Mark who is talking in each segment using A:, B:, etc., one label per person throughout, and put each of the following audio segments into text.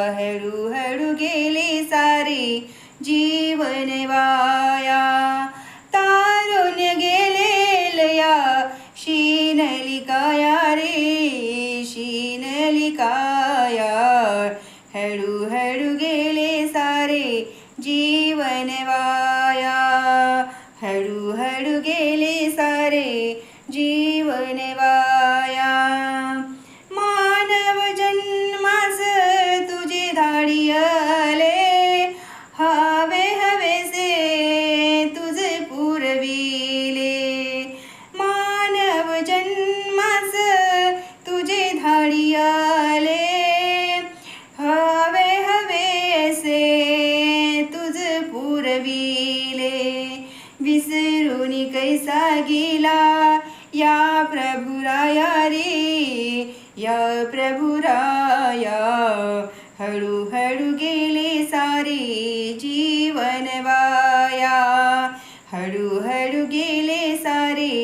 A: हळू हळू गेले सारे जीवन वाया, तारुण्य गेले लया शीनली काया रे शीनली काया. हळू हळू गेले सारे जीवन वाया, हळू हळू गेले सारे जीवन वाया. मानव जन्मास तुझे धाडी आले, हवे हवेसे तुझे पुरविले. मानव जन्मास तुझे धाडी आले, हवे हवेसे तुझे पुरविले. विसरून कैसा गेला या प्रभुराया रे या प्रभुराया. हळू हळू गेले सारे जीवन वाया, हळू हळू गेले सारे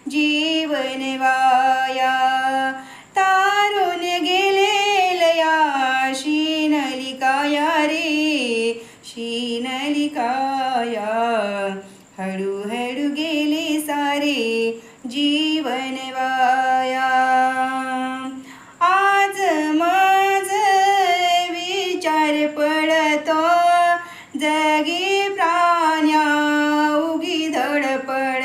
A: जीवन वाया. तारुण्य गेले लया शीनली काया रे शीनली काया. हळू हळू गेले सारे जीवन वाया. आज माझ विचार पडतो, जगी प्राण्या उगी धडपड